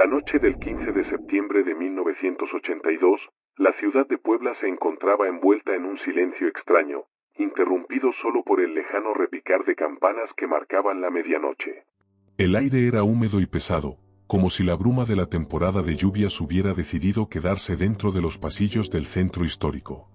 La noche del 15 de septiembre de 1982, la ciudad de Puebla se encontraba envuelta en un silencio extraño, interrumpido solo por el lejano repicar de campanas que marcaban la medianoche. El aire era húmedo y pesado, como si la bruma de la temporada de lluvias hubiera decidido quedarse dentro de los pasillos del centro histórico.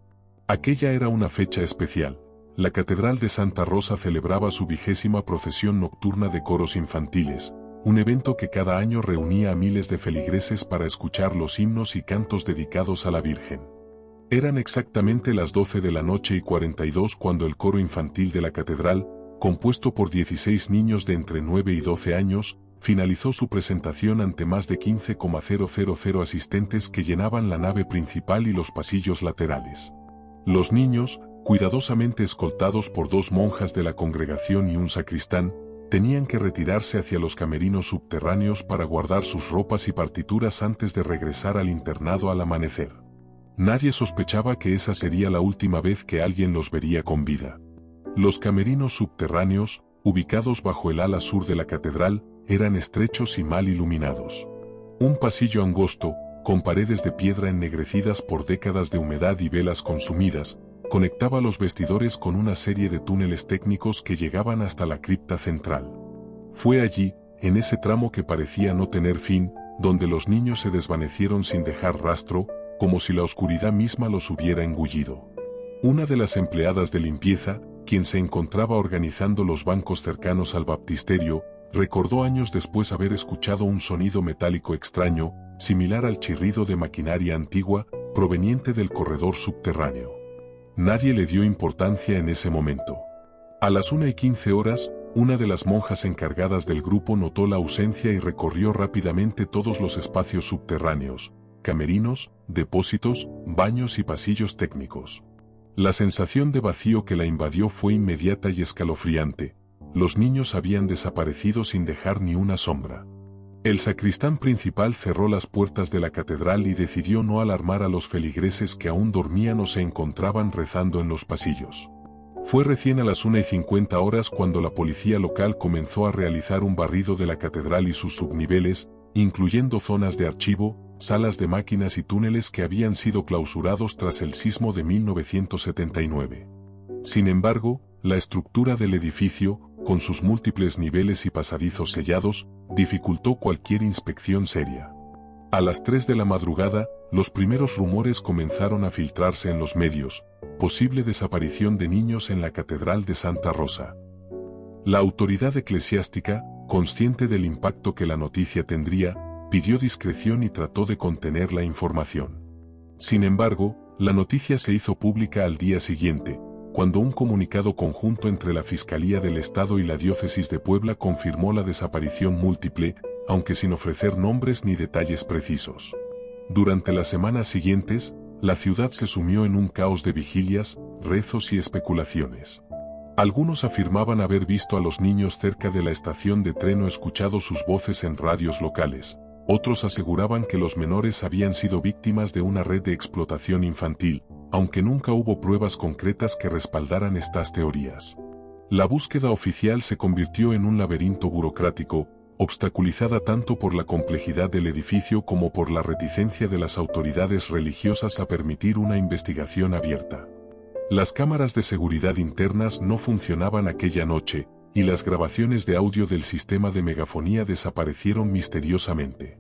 Aquella era una fecha especial. La Catedral de Santa Rosa celebraba su 20ª procesión nocturna de coros infantiles, un evento que cada año reunía a miles de feligreses para escuchar los himnos y cantos dedicados a la Virgen. Eran exactamente las 12 de la noche y 42 cuando el coro infantil de la catedral, compuesto por 16 niños de entre 9 y 12 años, finalizó su presentación ante más de 15,000 asistentes que llenaban la nave principal y los pasillos laterales. Los niños, cuidadosamente escoltados por 2 monjas de la congregación y un sacristán, tenían que retirarse hacia los camerinos subterráneos para guardar sus ropas y partituras antes de regresar al internado al amanecer. Nadie sospechaba que esa sería la última vez que alguien los vería con vida. Los camerinos subterráneos, ubicados bajo el ala sur de la catedral, eran estrechos y mal iluminados. Un pasillo angosto, con paredes de piedra ennegrecidas por décadas de humedad y velas consumidas, conectaba los vestidores con una serie de túneles técnicos que llegaban hasta la cripta central. Fue allí, en ese tramo que parecía no tener fin, donde los niños se desvanecieron sin dejar rastro, como si la oscuridad misma los hubiera engullido. Una de las empleadas de limpieza, quien se encontraba organizando los bancos cercanos al baptisterio, recordó años después haber escuchado un sonido metálico extraño, similar al chirrido de maquinaria antigua, proveniente del corredor subterráneo. Nadie le dio importancia en ese momento. A las 1:15, una de las monjas encargadas del grupo notó la ausencia y recorrió rápidamente todos los espacios subterráneos, camerinos, depósitos, baños y pasillos técnicos. La sensación de vacío que la invadió fue inmediata y escalofriante. Los niños habían desaparecido sin dejar ni una sombra. El sacristán principal cerró las puertas de la catedral y decidió no alarmar a los feligreses que aún dormían o se encontraban rezando en los pasillos. Fue recién a las 1:50 cuando la policía local comenzó a realizar un barrido de la catedral y sus subniveles, incluyendo zonas de archivo, salas de máquinas y túneles que habían sido clausurados tras el sismo de 1979. Sin embargo, la estructura del edificio, con sus múltiples niveles y pasadizos sellados, dificultó cualquier inspección seria. A las 3 de la madrugada, los primeros rumores comenzaron a filtrarse en los medios: posible desaparición de niños en la Catedral de Santa Rosa. La autoridad eclesiástica, consciente del impacto que la noticia tendría, pidió discreción y trató de contener la información. Sin embargo, la noticia se hizo pública al día siguiente, cuando un comunicado conjunto entre la Fiscalía del Estado y la Diócesis de Puebla confirmó la desaparición múltiple, aunque sin ofrecer nombres ni detalles precisos. Durante las semanas siguientes, la ciudad se sumió en un caos de vigilias, rezos y especulaciones. Algunos afirmaban haber visto a los niños cerca de la estación de tren o escuchado sus voces en radios locales. Otros aseguraban que los menores habían sido víctimas de una red de explotación infantil, aunque nunca hubo pruebas concretas que respaldaran estas teorías. La búsqueda oficial se convirtió en un laberinto burocrático, obstaculizada tanto por la complejidad del edificio como por la reticencia de las autoridades religiosas a permitir una investigación abierta. Las cámaras de seguridad internas no funcionaban aquella noche, y las grabaciones de audio del sistema de megafonía desaparecieron misteriosamente.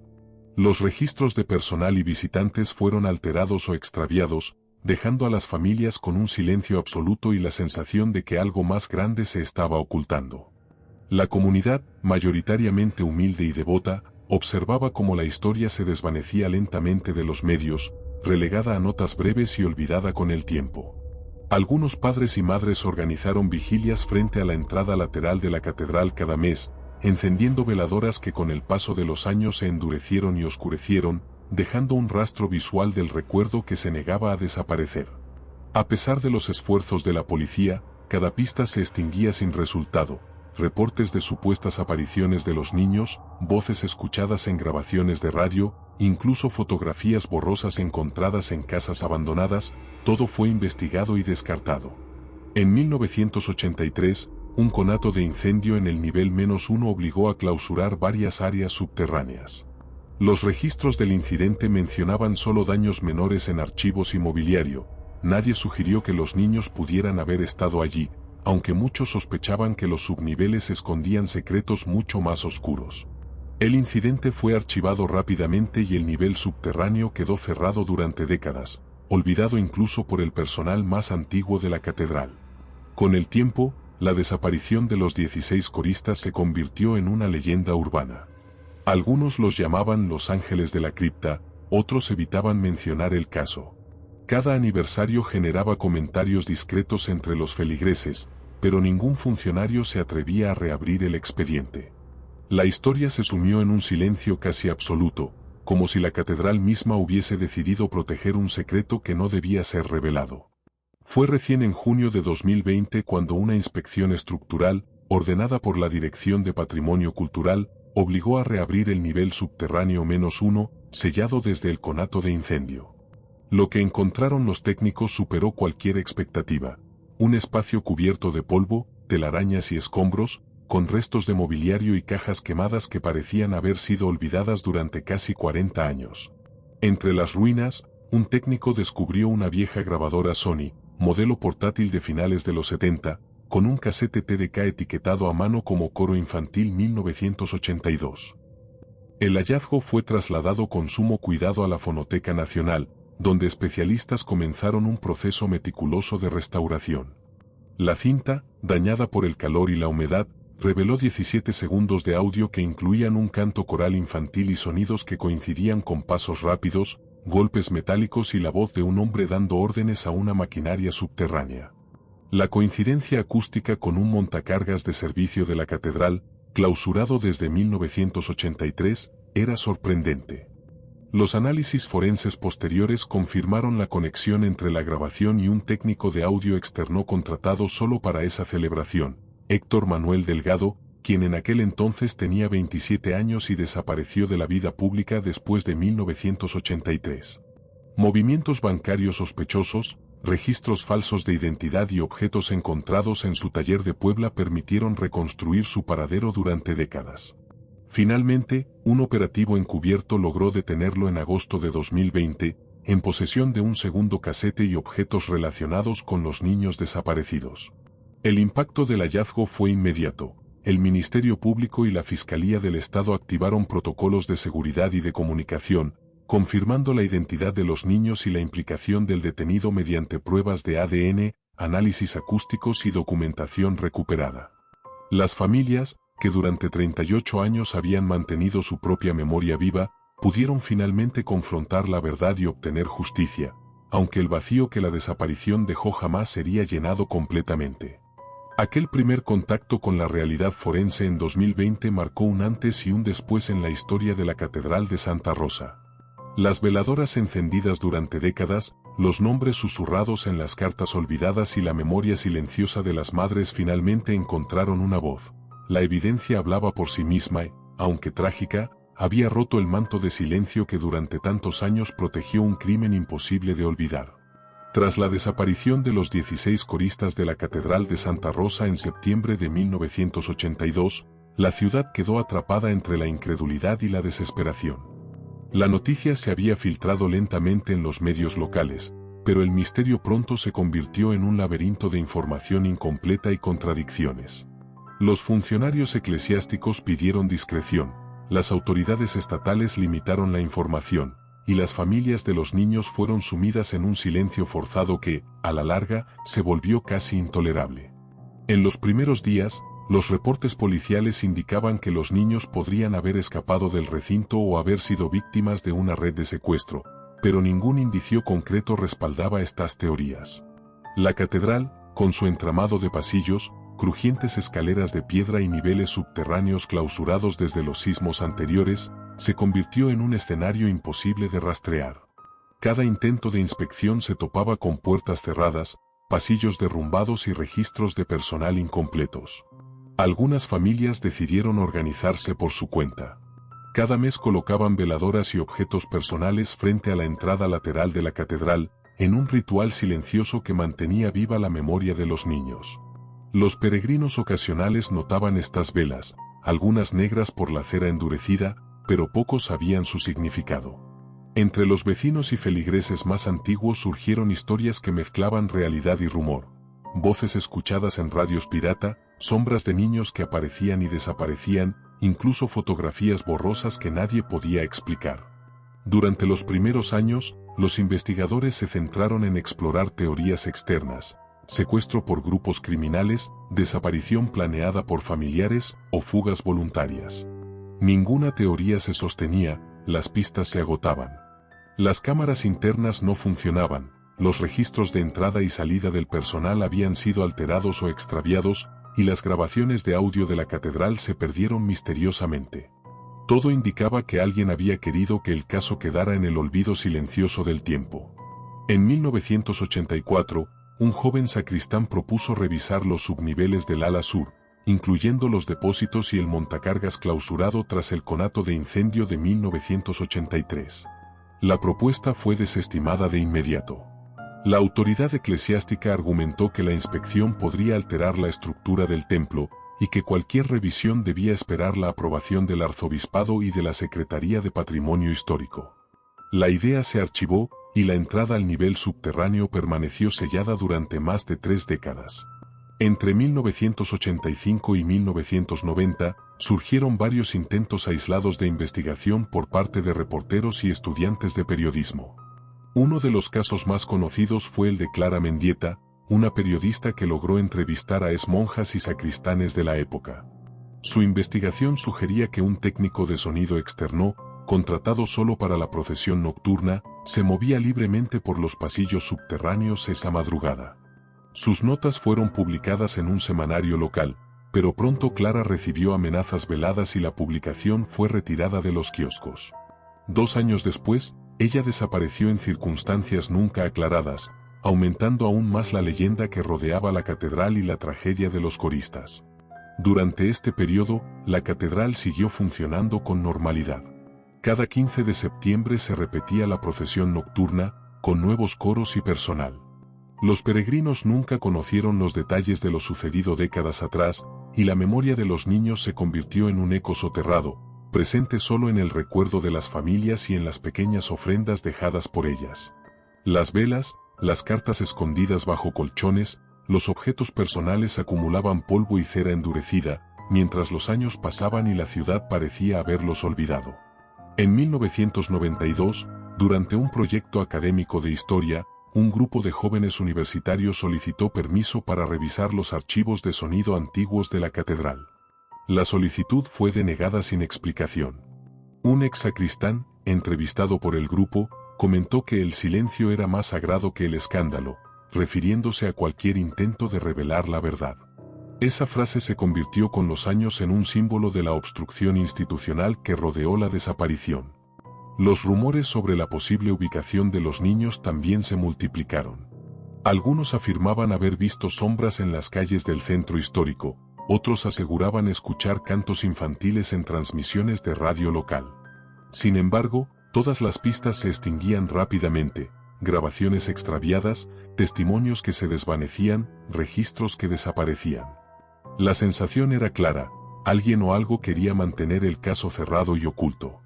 Los registros de personal y visitantes fueron alterados o extraviados, dejando a las familias con un silencio absoluto y la sensación de que algo más grande se estaba ocultando. La comunidad, mayoritariamente humilde y devota, observaba cómo la historia se desvanecía lentamente de los medios, relegada a notas breves y olvidada con el tiempo. Algunos padres y madres organizaron vigilias frente a la entrada lateral de la catedral cada mes, encendiendo veladoras que con el paso de los años se endurecieron y oscurecieron, dejando un rastro visual del recuerdo que se negaba a desaparecer. A pesar de los esfuerzos de la policía, cada pista se extinguía sin resultado. Reportes de supuestas apariciones de los niños, voces escuchadas en grabaciones de radio, incluso fotografías borrosas encontradas en casas abandonadas, todo fue investigado y descartado. En 1983, un conato de incendio en el nivel -1 obligó a clausurar varias áreas subterráneas. Los registros del incidente mencionaban solo daños menores en archivos y mobiliario. Nadie sugirió que los niños pudieran haber estado allí, aunque muchos sospechaban que los subniveles escondían secretos mucho más oscuros. El incidente fue archivado rápidamente y el nivel subterráneo quedó cerrado durante décadas, olvidado incluso por el personal más antiguo de la catedral. Con el tiempo, la desaparición de los 16 coristas se convirtió en una leyenda urbana. Algunos los llamaban los ángeles de la cripta, otros evitaban mencionar el caso. Cada aniversario generaba comentarios discretos entre los feligreses, pero ningún funcionario se atrevía a reabrir el expediente. La historia se sumió en un silencio casi absoluto, como si la catedral misma hubiese decidido proteger un secreto que no debía ser revelado. Fue recién en junio de 2020 cuando una inspección estructural, ordenada por la Dirección de Patrimonio Cultural, obligó a reabrir el nivel subterráneo -1, sellado desde el conato de incendio. Lo que encontraron los técnicos superó cualquier expectativa. Un espacio cubierto de polvo, telarañas y escombros, con restos de mobiliario y cajas quemadas que parecían haber sido olvidadas durante casi 40 años. Entre las ruinas, un técnico descubrió una vieja grabadora Sony, modelo portátil de finales de los 70, con un casete TDK etiquetado a mano como Coro Infantil 1982. El hallazgo fue trasladado con sumo cuidado a la Fonoteca Nacional, donde especialistas comenzaron un proceso meticuloso de restauración. La cinta, dañada por el calor y la humedad, reveló 17 segundos de audio que incluían un canto coral infantil y sonidos que coincidían con pasos rápidos, golpes metálicos y la voz de un hombre dando órdenes a una maquinaria subterránea. La coincidencia acústica con un montacargas de servicio de la catedral, clausurado desde 1983, era sorprendente. Los análisis forenses posteriores confirmaron la conexión entre la grabación y un técnico de audio externo contratado solo para esa celebración, Héctor Manuel Delgado, quien en aquel entonces tenía 27 años y desapareció de la vida pública después de 1983. Movimientos bancarios sospechosos, registros falsos de identidad y objetos encontrados en su taller de Puebla permitieron reconstruir su paradero durante décadas. Finalmente, un operativo encubierto logró detenerlo en agosto de 2020, en posesión de un segundo casete y objetos relacionados con los niños desaparecidos. El impacto del hallazgo fue inmediato. El Ministerio Público y la Fiscalía del Estado activaron protocolos de seguridad y de comunicación, confirmando la identidad de los niños y la implicación del detenido mediante pruebas de ADN, análisis acústicos y documentación recuperada. Las familias, que durante 38 años habían mantenido su propia memoria viva, pudieron finalmente confrontar la verdad y obtener justicia, aunque el vacío que la desaparición dejó jamás sería llenado completamente. Aquel primer contacto con la realidad forense en 2020 marcó un antes y un después en la historia de la Catedral de Santa Rosa. Las veladoras encendidas durante décadas, los nombres susurrados en las cartas olvidadas y la memoria silenciosa de las madres finalmente encontraron una voz. La evidencia hablaba por sí misma y, aunque trágica, había roto el manto de silencio que durante tantos años protegió un crimen imposible de olvidar. Tras la desaparición de los 16 coristas de la Catedral de Santa Rosa en septiembre de 1982, la ciudad quedó atrapada entre la incredulidad y la desesperación. La noticia se había filtrado lentamente en los medios locales, pero el misterio pronto se convirtió en un laberinto de información incompleta y contradicciones. Los funcionarios eclesiásticos pidieron discreción, las autoridades estatales limitaron la información, y las familias de los niños fueron sumidas en un silencio forzado que, a la larga, se volvió casi intolerable. En los primeros días, los reportes policiales indicaban que los niños podrían haber escapado del recinto o haber sido víctimas de una red de secuestro, pero ningún indicio concreto respaldaba estas teorías. La catedral, con su entramado de pasillos, crujientes escaleras de piedra y niveles subterráneos clausurados desde los sismos anteriores, se convirtió en un escenario imposible de rastrear. Cada intento de inspección se topaba con puertas cerradas, pasillos derrumbados y registros de personal incompletos. Algunas familias decidieron organizarse por su cuenta. Cada mes colocaban veladoras y objetos personales frente a la entrada lateral de la catedral, en un ritual silencioso que mantenía viva la memoria de los niños. Los peregrinos ocasionales notaban estas velas, algunas negras por la cera endurecida, pero pocos sabían su significado. Entre los vecinos y feligreses más antiguos surgieron historias que mezclaban realidad y rumor. Voces escuchadas en radios pirata, sombras de niños que aparecían y desaparecían, incluso fotografías borrosas que nadie podía explicar. Durante los primeros años, los investigadores se centraron en explorar teorías externas, secuestro por grupos criminales, desaparición planeada por familiares o fugas voluntarias. Ninguna teoría se sostenía, las pistas se agotaban. Las cámaras internas no funcionaban, los registros de entrada y salida del personal habían sido alterados o extraviados, y las grabaciones de audio de la catedral se perdieron misteriosamente. Todo indicaba que alguien había querido que el caso quedara en el olvido silencioso del tiempo. En 1984, un joven sacristán propuso revisar los subniveles del ala sur, incluyendo los depósitos y el montacargas clausurado tras el conato de incendio de 1983. La propuesta fue desestimada de inmediato. La autoridad eclesiástica argumentó que la inspección podría alterar la estructura del templo y que cualquier revisión debía esperar la aprobación del arzobispado y de la Secretaría de Patrimonio Histórico. La idea se archivó y la entrada al nivel subterráneo permaneció sellada durante más de 3 décadas. Entre 1985 y 1990, surgieron varios intentos aislados de investigación por parte de reporteros y estudiantes de periodismo. Uno de los casos más conocidos fue el de Clara Mendieta, una periodista que logró entrevistar a exmonjas y sacristanes de la época. Su investigación sugería que un técnico de sonido externo, contratado solo para la procesión nocturna, se movía libremente por los pasillos subterráneos esa madrugada. Sus notas fueron publicadas en un semanario local, pero pronto Clara recibió amenazas veladas y la publicación fue retirada de los kioscos. 2 años después, ella desapareció en circunstancias nunca aclaradas, aumentando aún más la leyenda que rodeaba la catedral y la tragedia de los coristas. Durante este periodo, la catedral siguió funcionando con normalidad. Cada 15 de septiembre se repetía la procesión nocturna, con nuevos coros y personal. Los peregrinos nunca conocieron los detalles de lo sucedido décadas atrás, y la memoria de los niños se convirtió en un eco soterrado, presente solo en el recuerdo de las familias y en las pequeñas ofrendas dejadas por ellas. Las velas, las cartas escondidas bajo colchones, los objetos personales acumulaban polvo y cera endurecida, mientras los años pasaban y la ciudad parecía haberlos olvidado. En 1992, durante un proyecto académico de historia, un grupo de jóvenes universitarios solicitó permiso para revisar los archivos de sonido antiguos de la catedral. La solicitud fue denegada sin explicación. Un ex sacristán, entrevistado por el grupo, comentó que el silencio era más sagrado que el escándalo, refiriéndose a cualquier intento de revelar la verdad. Esa frase se convirtió con los años en un símbolo de la obstrucción institucional que rodeó la desaparición. Los rumores sobre la posible ubicación de los niños también se multiplicaron. Algunos afirmaban haber visto sombras en las calles del centro histórico, otros aseguraban escuchar cantos infantiles en transmisiones de radio local. Sin embargo, todas las pistas se extinguían rápidamente, grabaciones extraviadas, testimonios que se desvanecían, registros que desaparecían. La sensación era clara, alguien o algo quería mantener el caso cerrado y oculto.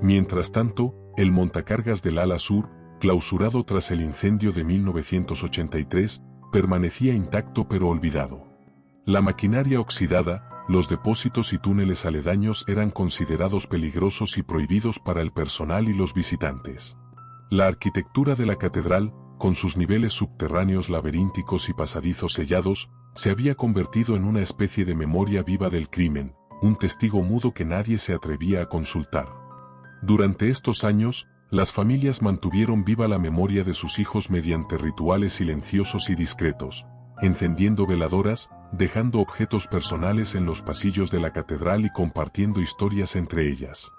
Mientras tanto, el montacargas del ala sur, clausurado tras el incendio de 1983, permanecía intacto pero olvidado. La maquinaria oxidada, los depósitos y túneles aledaños eran considerados peligrosos y prohibidos para el personal y los visitantes. La arquitectura de la catedral, con sus niveles subterráneos laberínticos y pasadizos sellados, se había convertido en una especie de memoria viva del crimen, un testigo mudo que nadie se atrevía a consultar. Durante estos años, las familias mantuvieron viva la memoria de sus hijos mediante rituales silenciosos y discretos, encendiendo veladoras, dejando objetos personales en los pasillos de la catedral y compartiendo historias entre ellas.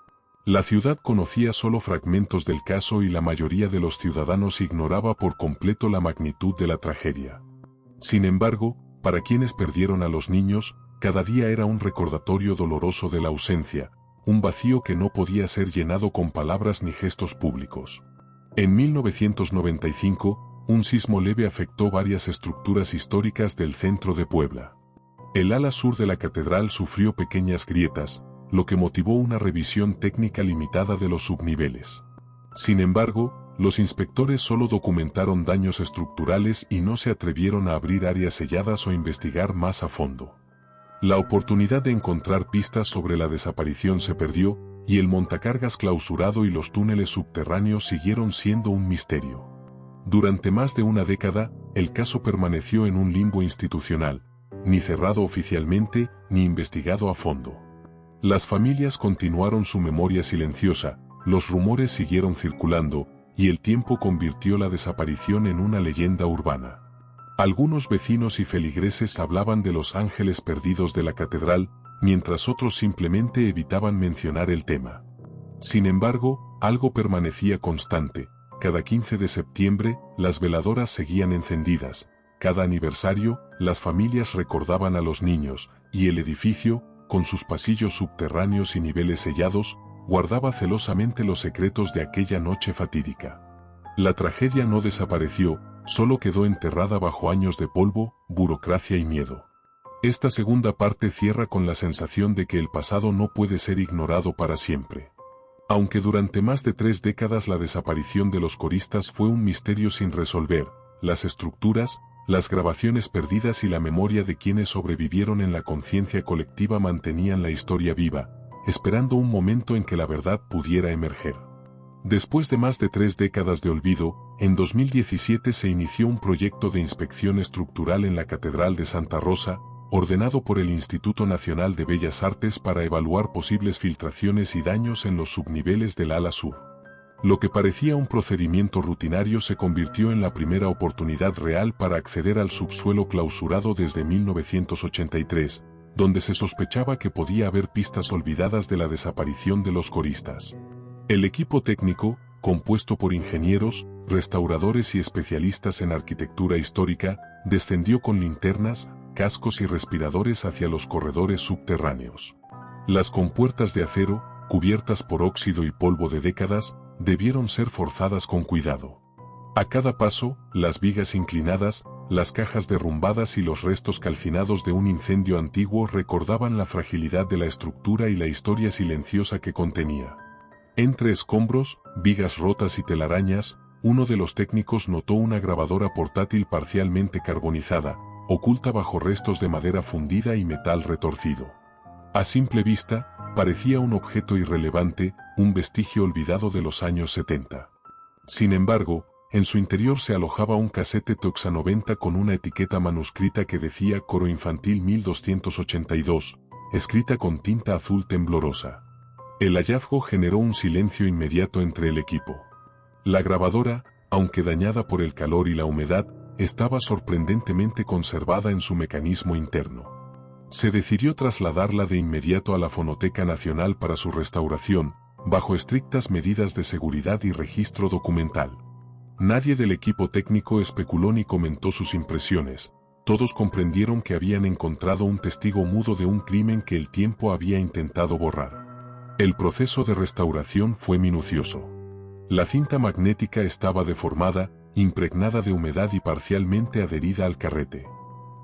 La ciudad conocía solo fragmentos del caso y la mayoría de los ciudadanos ignoraba por completo la magnitud de la tragedia. Sin embargo, para quienes perdieron a los niños, cada día era un recordatorio doloroso de la ausencia, un vacío que no podía ser llenado con palabras ni gestos públicos. En 1995, un sismo leve afectó varias estructuras históricas del centro de Puebla. El ala sur de la catedral sufrió pequeñas grietas, lo que motivó una revisión técnica limitada de los subniveles. Sin embargo, los inspectores solo documentaron daños estructurales y no se atrevieron a abrir áreas selladas o investigar más a fondo. La oportunidad de encontrar pistas sobre la desaparición se perdió, y el montacargas clausurado y los túneles subterráneos siguieron siendo un misterio. Durante más de una década, el caso permaneció en un limbo institucional, ni cerrado oficialmente, ni investigado a fondo. Las familias continuaron su memoria silenciosa, los rumores siguieron circulando, y el tiempo convirtió la desaparición en una leyenda urbana. Algunos vecinos y feligreses hablaban de los ángeles perdidos de la catedral, mientras otros simplemente evitaban mencionar el tema. Sin embargo, algo permanecía constante. Cada 15 de septiembre, las veladoras seguían encendidas. Cada aniversario, las familias recordaban a los niños, y el edificio, con sus pasillos subterráneos y niveles sellados, guardaba celosamente los secretos de aquella noche fatídica. La tragedia no desapareció, solo quedó enterrada bajo años de polvo, burocracia y miedo. Esta segunda parte cierra con la sensación de que el pasado no puede ser ignorado para siempre. Aunque durante más de 3 décadas la desaparición de los coristas fue un misterio sin resolver, las estructuras, las grabaciones perdidas y la memoria de quienes sobrevivieron en la conciencia colectiva mantenían la historia viva, esperando un momento en que la verdad pudiera emerger. Después de más de 3 décadas de olvido, en 2017 se inició un proyecto de inspección estructural en la Catedral de Santa Rosa, ordenado por el Instituto Nacional de Bellas Artes para evaluar posibles filtraciones y daños en los subniveles del ala sur. Lo que parecía un procedimiento rutinario se convirtió en la primera oportunidad real para acceder al subsuelo clausurado desde 1983, donde se sospechaba que podía haber pistas olvidadas de la desaparición de los coristas. El equipo técnico, compuesto por ingenieros, restauradores y especialistas en arquitectura histórica, descendió con linternas, cascos y respiradores hacia los corredores subterráneos. Las compuertas de acero, cubiertas por óxido y polvo de décadas, debieron ser forzadas con cuidado. A cada paso, las vigas inclinadas, las cajas derrumbadas y los restos calcinados de un incendio antiguo recordaban la fragilidad de la estructura y la historia silenciosa que contenía. Entre escombros, vigas rotas y telarañas, uno de los técnicos notó una grabadora portátil parcialmente carbonizada, oculta bajo restos de madera fundida y metal retorcido. A simple vista, parecía un objeto irrelevante, un vestigio olvidado de los años 70. Sin embargo, en su interior se alojaba un casete Toxa 90 con una etiqueta manuscrita que decía Coro Infantil 1282, escrita con tinta azul temblorosa. El hallazgo generó un silencio inmediato entre el equipo. La grabadora, aunque dañada por el calor y la humedad, estaba sorprendentemente conservada en su mecanismo interno. Se decidió trasladarla de inmediato a la Fonoteca Nacional para su restauración, bajo estrictas medidas de seguridad y registro documental. Nadie del equipo técnico especuló ni comentó sus impresiones. Todos comprendieron que habían encontrado un testigo mudo de un crimen que el tiempo había intentado borrar. El proceso de restauración fue minucioso. La cinta magnética estaba deformada, impregnada de humedad y parcialmente adherida al carrete.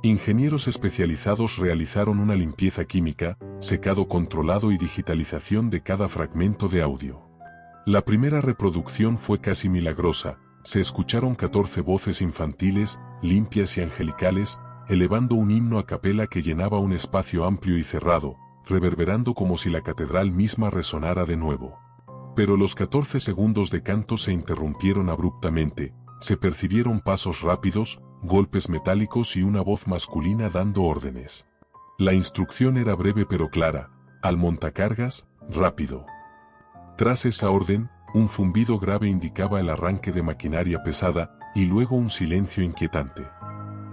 Ingenieros especializados realizaron una limpieza química, secado controlado y digitalización de cada fragmento de audio. La primera reproducción fue casi milagrosa. Se escucharon 14 voces infantiles, limpias y angelicales, elevando un himno a capela que llenaba un espacio amplio y cerrado, reverberando como si la catedral misma resonara de nuevo. Pero los 14 segundos de canto se interrumpieron abruptamente, se percibieron pasos rápidos, golpes metálicos y una voz masculina dando órdenes. La instrucción era breve pero clara: al montacargas, rápido. Tras esa orden, un zumbido grave indicaba el arranque de maquinaria pesada, y luego un silencio inquietante.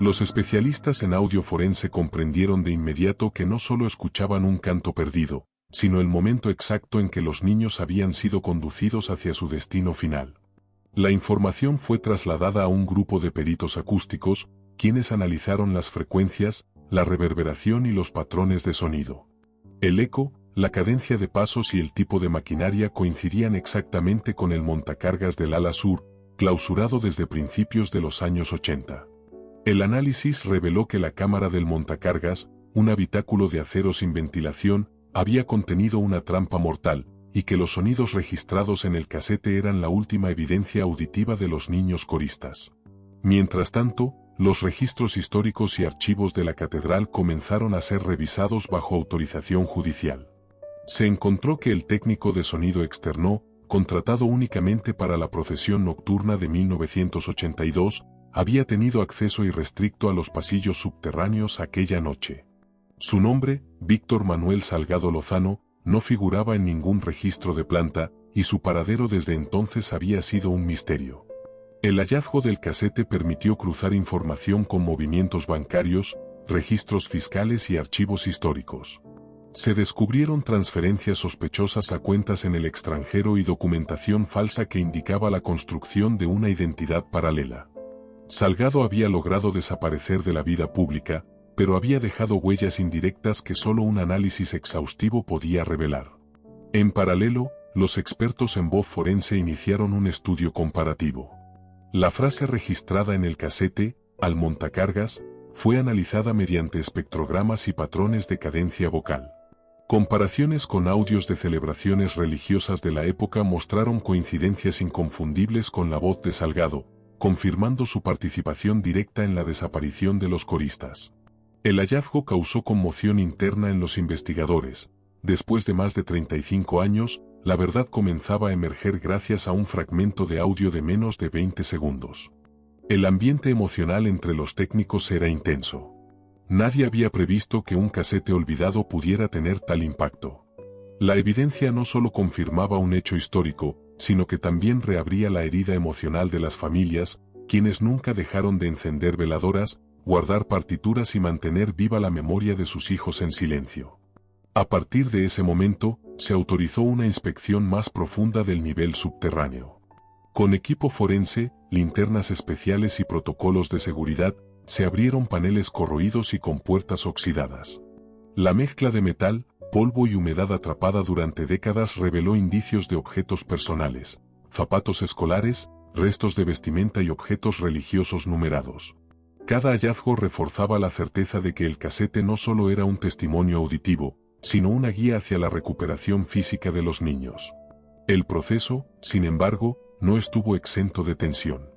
Los especialistas en audio forense comprendieron de inmediato que no solo escuchaban un canto perdido, sino el momento exacto en que los niños habían sido conducidos hacia su destino final. La información fue trasladada a un grupo de peritos acústicos, quienes analizaron las frecuencias, la reverberación y los patrones de sonido. El eco, la cadencia de pasos y el tipo de maquinaria coincidían exactamente con el montacargas del ala sur, clausurado desde principios de los años 80. El análisis reveló que la cámara del montacargas, un habitáculo de acero sin ventilación, había contenido una trampa mortal, y que los sonidos registrados en el casete eran la última evidencia auditiva de los niños coristas. Mientras tanto, los registros históricos y archivos de la catedral comenzaron a ser revisados bajo autorización judicial. Se encontró que el técnico de sonido externo, contratado únicamente para la procesión nocturna de 1982, había tenido acceso irrestricto a los pasillos subterráneos aquella noche. Su nombre, Víctor Manuel Salgado Lozano, no figuraba en ningún registro de planta, y su paradero desde entonces había sido un misterio. El hallazgo del casete permitió cruzar información con movimientos bancarios, registros fiscales y archivos históricos. Se descubrieron transferencias sospechosas a cuentas en el extranjero y documentación falsa que indicaba la construcción de una identidad paralela. Salgado había logrado desaparecer de la vida pública, pero había dejado huellas indirectas que solo un análisis exhaustivo podía revelar. En paralelo, los expertos en voz forense iniciaron un estudio comparativo. La frase registrada en el casete, al montacargas, fue analizada mediante espectrogramas y patrones de cadencia vocal. Comparaciones con audios de celebraciones religiosas de la época mostraron coincidencias inconfundibles con la voz de Salgado, confirmando su participación directa en la desaparición de los coristas. El hallazgo causó conmoción interna en los investigadores. Después de más de 35 años, la verdad comenzaba a emerger gracias a un fragmento de audio de menos de 20 segundos. El ambiente emocional entre los técnicos era intenso. Nadie había previsto que un casete olvidado pudiera tener tal impacto. La evidencia no solo confirmaba un hecho histórico, sino que también reabría la herida emocional de las familias, quienes nunca dejaron de encender veladoras, guardar partituras y mantener viva la memoria de sus hijos en silencio. A partir de ese momento, se autorizó una inspección más profunda del nivel subterráneo. Con equipo forense, linternas especiales y protocolos de seguridad, se abrieron paneles corroídos y con puertas oxidadas. La mezcla de metal, polvo y humedad atrapada durante décadas reveló indicios de objetos personales, zapatos escolares, restos de vestimenta y objetos religiosos numerados. Cada hallazgo reforzaba la certeza de que el casete no solo era un testimonio auditivo, sino una guía hacia la recuperación física de los niños. El proceso, sin embargo, no estuvo exento de tensión.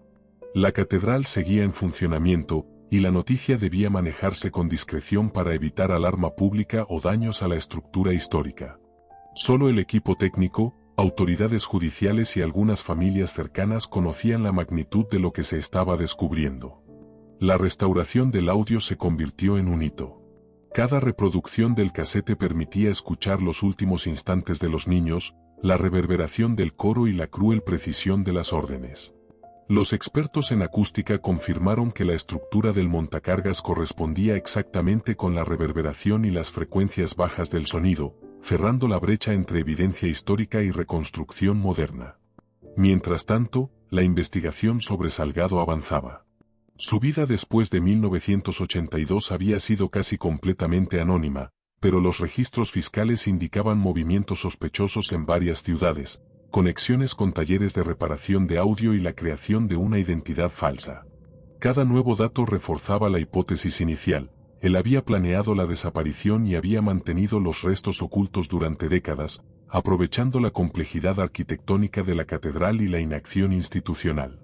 La catedral seguía en funcionamiento, y la noticia debía manejarse con discreción para evitar alarma pública o daños a la estructura histórica. Solo el equipo técnico, autoridades judiciales y algunas familias cercanas conocían la magnitud de lo que se estaba descubriendo. La restauración del audio se convirtió en un hito. Cada reproducción del casete permitía escuchar los últimos instantes de los niños, la reverberación del coro y la cruel precisión de las órdenes. Los expertos en acústica confirmaron que la estructura del montacargas correspondía exactamente con la reverberación y las frecuencias bajas del sonido, cerrando la brecha entre evidencia histórica y reconstrucción moderna. Mientras tanto, la investigación sobre Salgado avanzaba. Su vida después de 1982 había sido casi completamente anónima, pero los registros fiscales indicaban movimientos sospechosos en varias ciudades, conexiones con talleres de reparación de audio y la creación de una identidad falsa. Cada nuevo dato reforzaba la hipótesis inicial. Él había planeado la desaparición y había mantenido los restos ocultos durante décadas, aprovechando la complejidad arquitectónica de la catedral y la inacción institucional.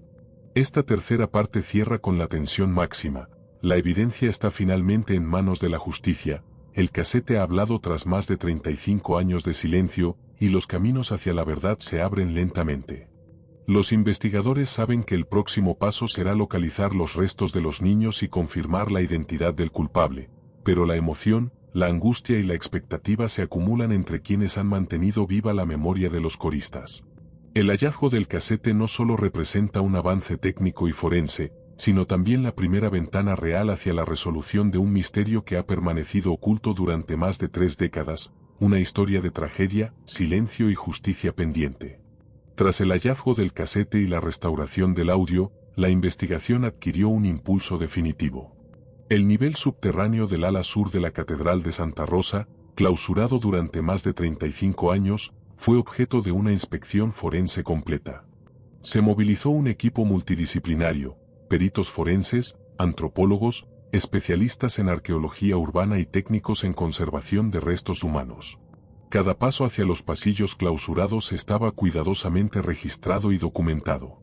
Esta tercera parte cierra con la tensión máxima. La evidencia está finalmente en manos de la justicia. El casete ha hablado tras más de 35 años de silencio, y los caminos hacia la verdad se abren lentamente. Los investigadores saben que el próximo paso será localizar los restos de los niños y confirmar la identidad del culpable, pero la emoción, la angustia y la expectativa se acumulan entre quienes han mantenido viva la memoria de los coristas. El hallazgo del casete no solo representa un avance técnico y forense, sino también la primera ventana real hacia la resolución de un misterio que ha permanecido oculto durante más de 3 décadas, una historia de tragedia, silencio y justicia pendiente. Tras el hallazgo del casete y la restauración del audio, la investigación adquirió un impulso definitivo. El nivel subterráneo del ala sur de la Catedral de Santa Rosa, clausurado durante más de 35 años, fue objeto de una inspección forense completa. Se movilizó un equipo multidisciplinario, peritos forenses, antropólogos, especialistas en arqueología urbana y técnicos en conservación de restos humanos. Cada paso hacia los pasillos clausurados estaba cuidadosamente registrado y documentado.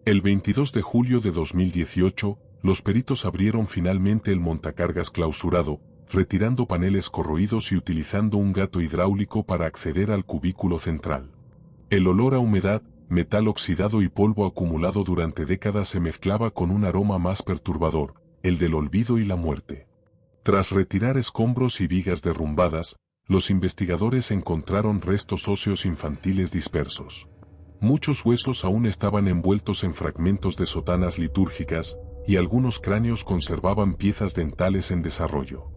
El 22 de julio de 2018, los peritos abrieron finalmente el montacargas clausurado, retirando paneles corroídos y utilizando un gato hidráulico para acceder al cubículo central. El olor a humedad, metal oxidado y polvo acumulado durante décadas se mezclaba con un aroma más perturbador, el del olvido y la muerte. Tras retirar escombros y vigas derrumbadas, los investigadores encontraron restos óseos infantiles dispersos. Muchos huesos aún estaban envueltos en fragmentos de sotanas litúrgicas, y algunos cráneos conservaban piezas dentales en desarrollo.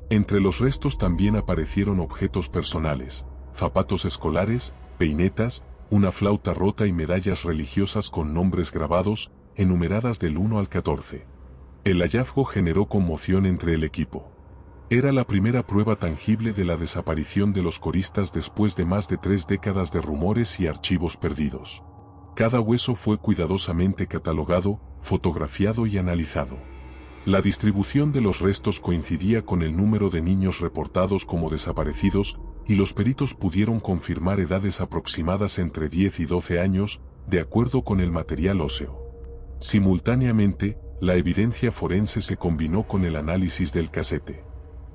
Entre los restos también aparecieron objetos personales, zapatos escolares, peinetas, una flauta rota y medallas religiosas con nombres grabados, enumeradas del 1 al 14. El hallazgo generó conmoción entre el equipo. Era la primera prueba tangible de la desaparición de los coristas después de más de 3 décadas de rumores y archivos perdidos. Cada hueso fue cuidadosamente catalogado, fotografiado y analizado. La distribución de los restos coincidía con el número de niños reportados como desaparecidos, y los peritos pudieron confirmar edades aproximadas entre 10 y 12 años, de acuerdo con el material óseo. Simultáneamente, la evidencia forense se combinó con el análisis del casete.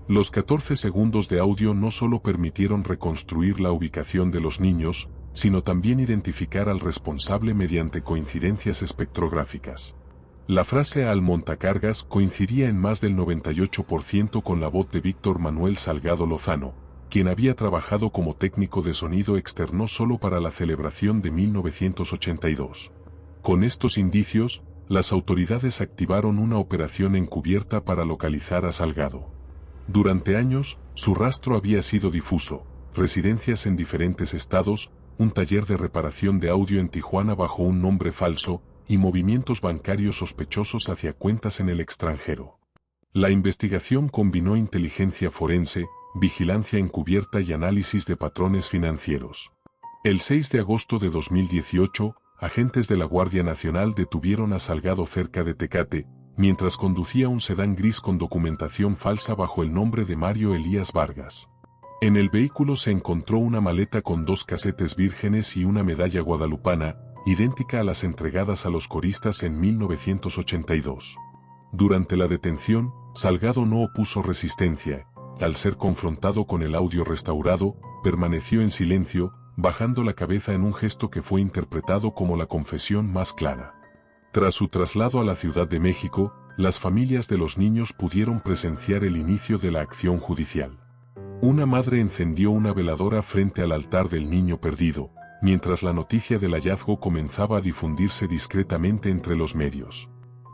Los 14 segundos de audio no solo permitieron reconstruir la ubicación de los niños, sino también identificar al responsable mediante coincidencias espectrográficas. La frase al montacargas coincidía en más del 98% con la voz de Víctor Manuel Salgado Lozano, quien había trabajado como técnico de sonido externo solo para la celebración de 1982. Con estos indicios, las autoridades activaron una operación encubierta para localizar a Salgado. Durante años, su rastro había sido difuso: residencias en diferentes estados, un taller de reparación de audio en Tijuana bajo un nombre falso, y movimientos bancarios sospechosos hacia cuentas en el extranjero. La investigación combinó inteligencia forense, vigilancia encubierta y análisis de patrones financieros. El 6 de agosto de 2018, agentes de la Guardia Nacional detuvieron a Salgado cerca de Tecate, mientras conducía un sedán gris con documentación falsa bajo el nombre de Mario Elías Vargas. En el vehículo se encontró una maleta con 2 casetes vírgenes y una medalla guadalupana, idéntica a las entregadas a los coristas en 1982. Durante la detención, Salgado no opuso resistencia. Al ser confrontado con el audio restaurado, permaneció en silencio, bajando la cabeza en un gesto que fue interpretado como la confesión más clara. Tras su traslado a la Ciudad de México, las familias de los niños pudieron presenciar el inicio de la acción judicial. Una madre encendió una veladora frente al altar del niño perdido, mientras la noticia del hallazgo comenzaba a difundirse discretamente entre los medios.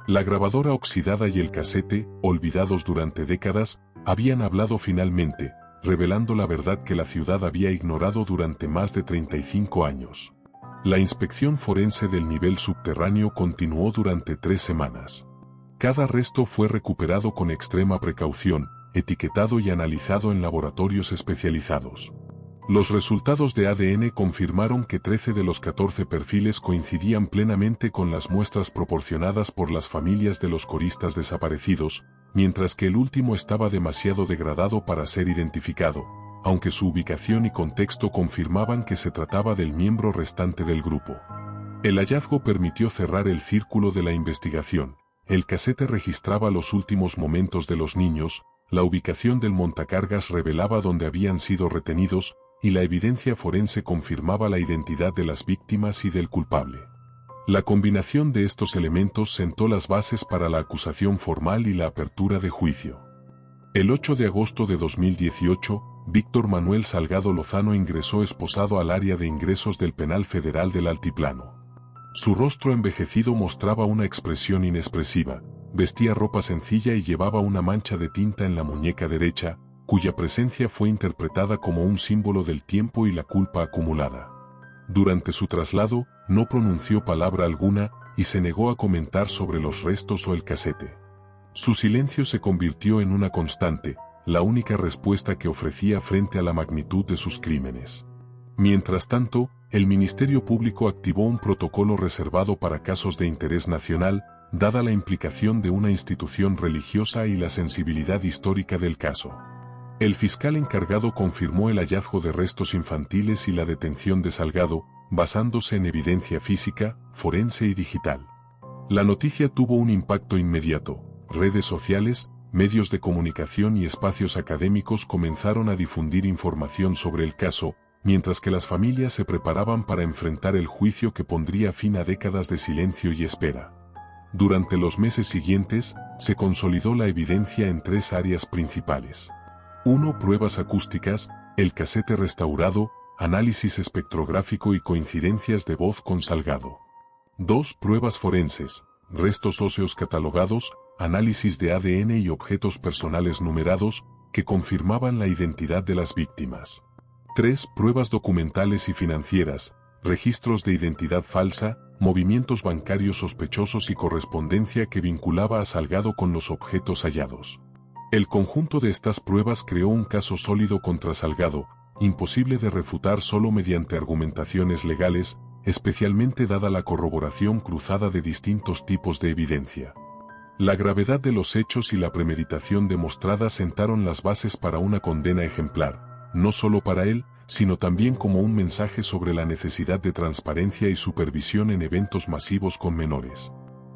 La grabadora oxidada y el casete, olvidados durante décadas, habían hablado finalmente, revelando la verdad que la ciudad había ignorado durante más de 35 años. La inspección forense del nivel subterráneo continuó durante 3 semanas. Cada resto fue recuperado con extrema precaución, etiquetado y analizado en laboratorios especializados. Los resultados de ADN confirmaron que 13 de los 14 perfiles coincidían plenamente con las muestras proporcionadas por las familias de los coristas desaparecidos, mientras que el último estaba demasiado degradado para ser identificado, aunque su ubicación y contexto confirmaban que se trataba del miembro restante del grupo. El hallazgo permitió cerrar el círculo de la investigación. El casete registraba los últimos momentos de los niños, la ubicación del montacargas revelaba dónde habían sido retenidos, y la evidencia forense confirmaba la identidad de las víctimas y del culpable. La combinación de estos elementos sentó las bases para la acusación formal y la apertura de juicio. El 8 de agosto de 2018, Víctor Manuel Salgado Lozano ingresó esposado al área de ingresos del Penal Federal del Altiplano. Su rostro envejecido mostraba una expresión inexpresiva, vestía ropa sencilla y llevaba una mancha de tinta en la muñeca derecha, cuya presencia fue interpretada como un símbolo del tiempo y la culpa acumulada. Durante su traslado, no pronunció palabra alguna, y se negó a comentar sobre los restos o el casete. Su silencio se convirtió en una constante, la única respuesta que ofrecía frente a la magnitud de sus crímenes. Mientras tanto, el Ministerio Público activó un protocolo reservado para casos de interés nacional, dada la implicación de una institución religiosa y la sensibilidad histórica del caso. El fiscal encargado confirmó el hallazgo de restos infantiles y la detención de Salgado, basándose en evidencia física, forense y digital. La noticia tuvo un impacto inmediato. Redes sociales, medios de comunicación y espacios académicos comenzaron a difundir información sobre el caso, mientras que las familias se preparaban para enfrentar el juicio que pondría fin a décadas de silencio y espera. Durante los meses siguientes, se consolidó la evidencia en 3 áreas principales. 1. Pruebas acústicas, el casete restaurado, análisis espectrográfico y coincidencias de voz con Salgado. 2. Pruebas forenses, restos óseos catalogados, análisis de ADN y objetos personales numerados, que confirmaban la identidad de las víctimas. 3. Pruebas documentales y financieras, registros de identidad falsa, movimientos bancarios sospechosos y correspondencia que vinculaba a Salgado con los objetos hallados. El conjunto de estas pruebas creó un caso sólido contra Salgado, imposible de refutar solo mediante argumentaciones legales, especialmente dada la corroboración cruzada de distintos tipos de evidencia. La gravedad de los hechos y la premeditación demostrada sentaron las bases para una condena ejemplar, no solo para él, sino también como un mensaje sobre la necesidad de transparencia y supervisión en eventos masivos con menores.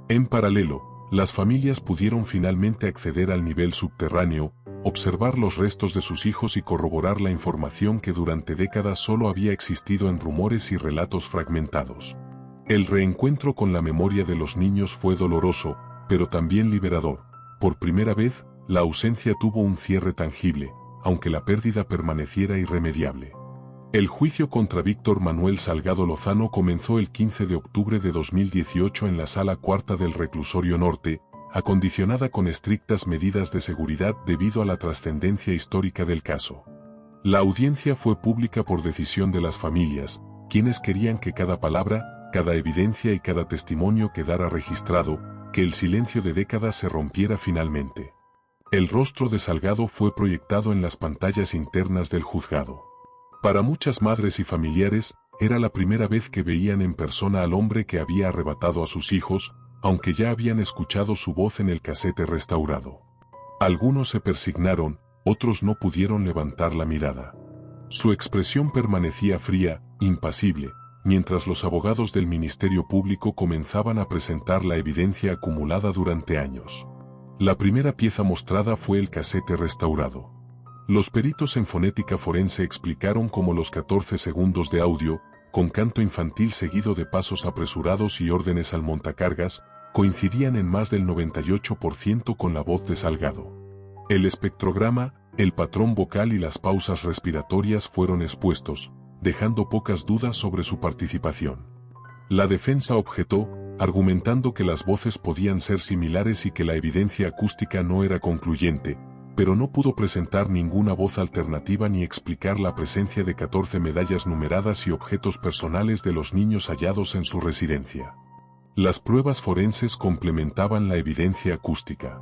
En paralelo, las familias pudieron finalmente acceder al nivel subterráneo, observar los restos de sus hijos y corroborar la información que durante décadas solo había existido en rumores y relatos fragmentados. El reencuentro con la memoria de los niños fue doloroso, pero también liberador. Por primera vez, la ausencia tuvo un cierre tangible, aunque la pérdida permaneciera irremediable. El juicio contra Víctor Manuel Salgado Lozano comenzó el 15 de octubre de 2018 en la Sala Cuarta del Reclusorio Norte, acondicionada con estrictas medidas de seguridad debido a la trascendencia histórica del caso. La audiencia fue pública por decisión de las familias, quienes querían que cada palabra, cada evidencia y cada testimonio quedara registrado, que el silencio de décadas se rompiera finalmente. El rostro de Salgado fue proyectado en las pantallas internas del juzgado. Para muchas madres y familiares, era la primera vez que veían en persona al hombre que había arrebatado a sus hijos, aunque ya habían escuchado su voz en el casete restaurado. Algunos se persignaron, otros no pudieron levantar la mirada. Su expresión permanecía fría, impasible, mientras los abogados del Ministerio Público comenzaban a presentar la evidencia acumulada durante años. La primera pieza mostrada fue el casete restaurado. Los peritos en fonética forense explicaron cómo los 14 segundos de audio, con canto infantil seguido de pasos apresurados y órdenes al montacargas, coincidían en más del 98% con la voz de Salgado. El espectrograma, el patrón vocal y las pausas respiratorias fueron expuestos, dejando pocas dudas sobre su participación. La defensa objetó, argumentando que las voces podían ser similares y que la evidencia acústica no era concluyente, pero no pudo presentar ninguna voz alternativa ni explicar la presencia de 14 medallas numeradas y objetos personales de los niños hallados en su residencia. Las pruebas forenses complementaban la evidencia acústica.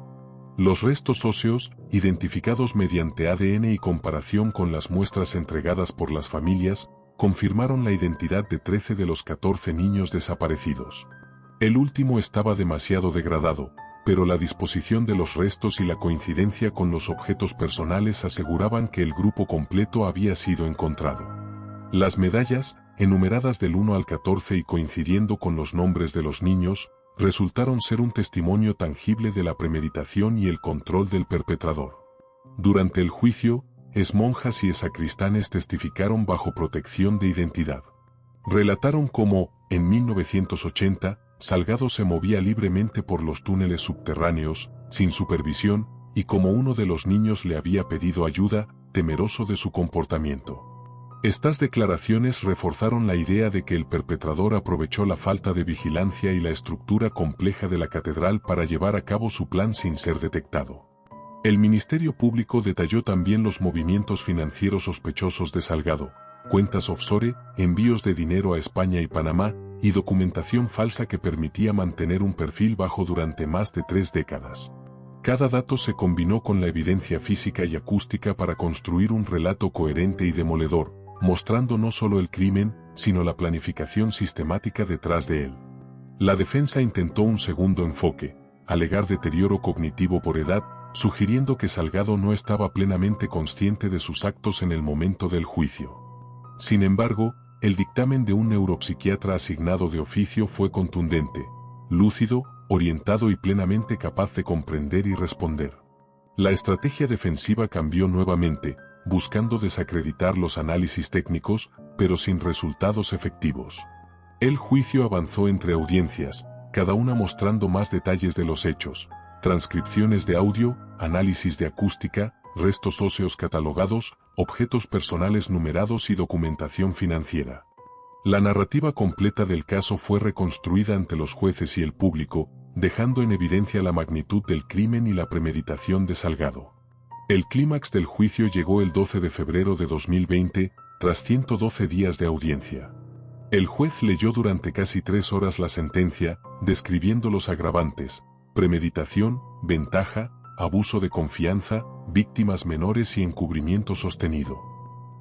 Los restos óseos, identificados mediante ADN y comparación con las muestras entregadas por las familias, confirmaron la identidad de 13 de los 14 niños desaparecidos. El último estaba demasiado degradado, pero la disposición de los restos y la coincidencia con los objetos personales aseguraban que el grupo completo había sido encontrado. Las medallas, enumeradas del 1 al 14 y coincidiendo con los nombres de los niños, resultaron ser un testimonio tangible de la premeditación y el control del perpetrador. Durante el juicio, exmonjas y sacristanes testificaron bajo protección de identidad. Relataron cómo, en 1980, Salgado se movía libremente por los túneles subterráneos, sin supervisión, y como uno de los niños le había pedido ayuda, temeroso de su comportamiento. Estas declaraciones reforzaron la idea de que el perpetrador aprovechó la falta de vigilancia y la estructura compleja de la catedral para llevar a cabo su plan sin ser detectado. El Ministerio Público detalló también los movimientos financieros sospechosos de Salgado, cuentas offshore, envíos de dinero a España y Panamá, y documentación falsa que permitía mantener un perfil bajo durante más de 3 décadas. Cada dato se combinó con la evidencia física y acústica para construir un relato coherente y demoledor, mostrando no solo el crimen, sino la planificación sistemática detrás de él. La defensa intentó un segundo enfoque, alegar deterioro cognitivo por edad, sugiriendo que Salgado no estaba plenamente consciente de sus actos en el momento del juicio. Sin embargo, el dictamen de un neuropsiquiatra asignado de oficio fue contundente, lúcido, orientado y plenamente capaz de comprender y responder. La estrategia defensiva cambió nuevamente, buscando desacreditar los análisis técnicos, pero sin resultados efectivos. El juicio avanzó entre audiencias, cada una mostrando más detalles de los hechos, transcripciones de audio, análisis de acústica, restos óseos catalogados, objetos personales numerados y documentación financiera. La narrativa completa del caso fue reconstruida ante los jueces y el público, dejando en evidencia la magnitud del crimen y la premeditación de Salgado. El clímax del juicio llegó el 12 de febrero de 2020, tras 112 días de audiencia. El juez leyó durante casi 3 horas la sentencia, describiendo los agravantes: premeditación, ventaja, abuso de confianza, víctimas menores y encubrimiento sostenido.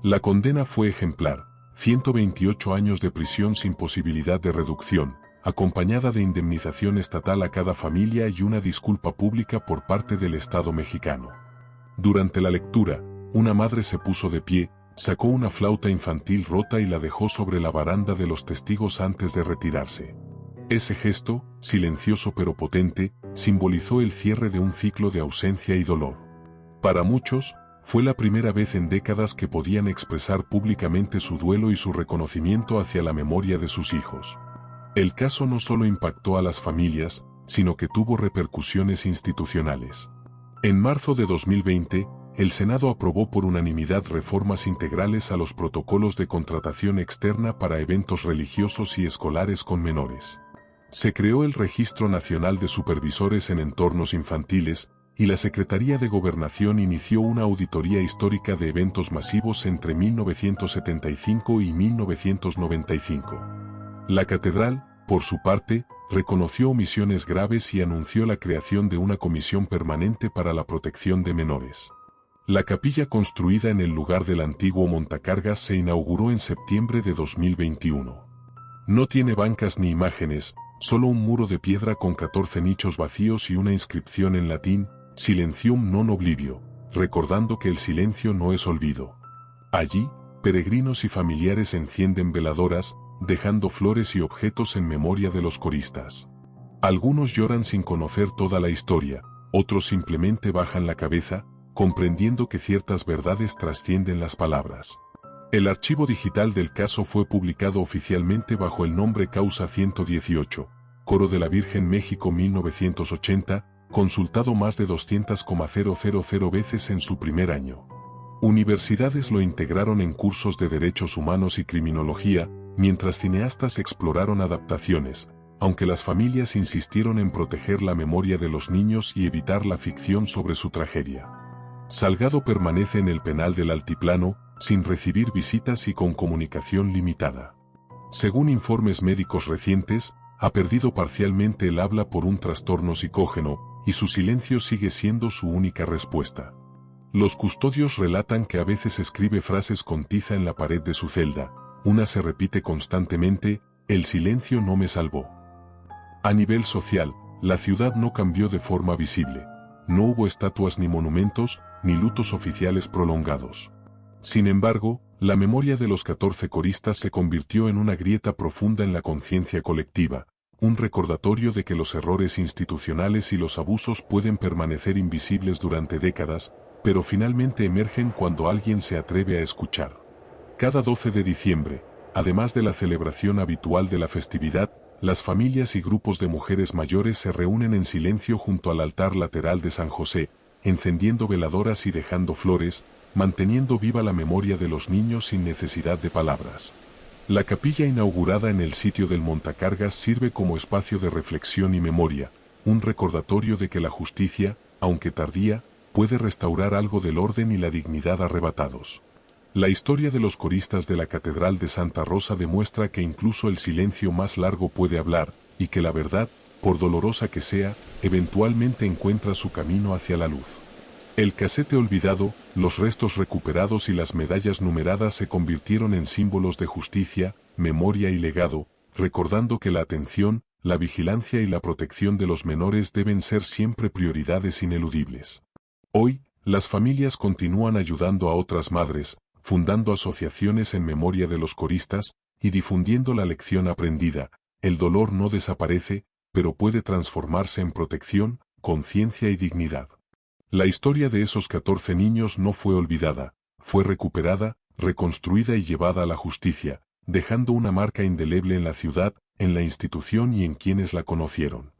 La condena fue ejemplar: 128 años de prisión sin posibilidad de reducción, acompañada de indemnización estatal a cada familia y una disculpa pública por parte del Estado mexicano. Durante la lectura, una madre se puso de pie, sacó una flauta infantil rota y la dejó sobre la baranda de los testigos antes de retirarse. Ese gesto, silencioso pero potente, simbolizó el cierre de un ciclo de ausencia y dolor. Para muchos, fue la primera vez en décadas que podían expresar públicamente su duelo y su reconocimiento hacia la memoria de sus hijos. El caso no solo impactó a las familias, sino que tuvo repercusiones institucionales. En marzo de 2020, el Senado aprobó por unanimidad reformas integrales a los protocolos de contratación externa para eventos religiosos y escolares con menores. Se creó el Registro Nacional de Supervisores en Entornos Infantiles, y la Secretaría de Gobernación inició una auditoría histórica de eventos masivos entre 1975 y 1995. La catedral, por su parte, reconoció omisiones graves y anunció la creación de una comisión permanente para la protección de menores. La capilla construida en el lugar del antiguo montacargas se inauguró en septiembre de 2021. No tiene bancas ni imágenes, solo un muro de piedra con 14 nichos vacíos y una inscripción en latín: Silentium non oblivio, recordando que el silencio no es olvido. Allí, peregrinos y familiares encienden veladoras, dejando flores y objetos en memoria de los coristas. Algunos lloran sin conocer toda la historia, otros simplemente bajan la cabeza, comprendiendo que ciertas verdades trascienden las palabras. El archivo digital del caso fue publicado oficialmente bajo el nombre Causa 118, Coro de la Virgen México 1980, consultado más de 200,000 veces en su primer año. Universidades lo integraron en cursos de derechos humanos y criminología, mientras cineastas exploraron adaptaciones, aunque las familias insistieron en proteger la memoria de los niños y evitar la ficción sobre su tragedia. Salgado permanece en el penal del Altiplano, sin recibir visitas y con comunicación limitada. Según informes médicos recientes, ha perdido parcialmente el habla por un trastorno psicógeno, y su silencio sigue siendo su única respuesta. Los custodios relatan que a veces escribe frases con tiza en la pared de su celda. Una se repite constantemente: el silencio no me salvó. A nivel social, la ciudad no cambió de forma visible. No hubo estatuas ni monumentos, ni lutos oficiales prolongados. Sin embargo, la memoria de los 14 coristas se convirtió en una grieta profunda en la conciencia colectiva, un recordatorio de que los errores institucionales y los abusos pueden permanecer invisibles durante décadas, pero finalmente emergen cuando alguien se atreve a escuchar. Cada 12 de diciembre, además de la celebración habitual de la festividad, las familias y grupos de mujeres mayores se reúnen en silencio junto al altar lateral de San José, encendiendo veladoras y dejando flores, manteniendo viva la memoria de los niños sin necesidad de palabras. La capilla inaugurada en el sitio del montacargas sirve como espacio de reflexión y memoria, un recordatorio de que la justicia, aunque tardía, puede restaurar algo del orden y la dignidad arrebatados. La historia de los coristas de la Catedral de Santa Rosa demuestra que incluso el silencio más largo puede hablar, y que la verdad, por dolorosa que sea, eventualmente encuentra su camino hacia la luz. El casete olvidado, los restos recuperados y las medallas numeradas se convirtieron en símbolos de justicia, memoria y legado, recordando que la atención, la vigilancia y la protección de los menores deben ser siempre prioridades ineludibles. Hoy, las familias continúan ayudando a otras madres, fundando asociaciones en memoria de los coristas y difundiendo la lección aprendida: el dolor no desaparece, pero puede transformarse en protección, conciencia y dignidad. La historia de esos 14 niños no fue olvidada, fue recuperada, reconstruida y llevada a la justicia, dejando una marca indeleble en la ciudad, en la institución y en quienes la conocieron.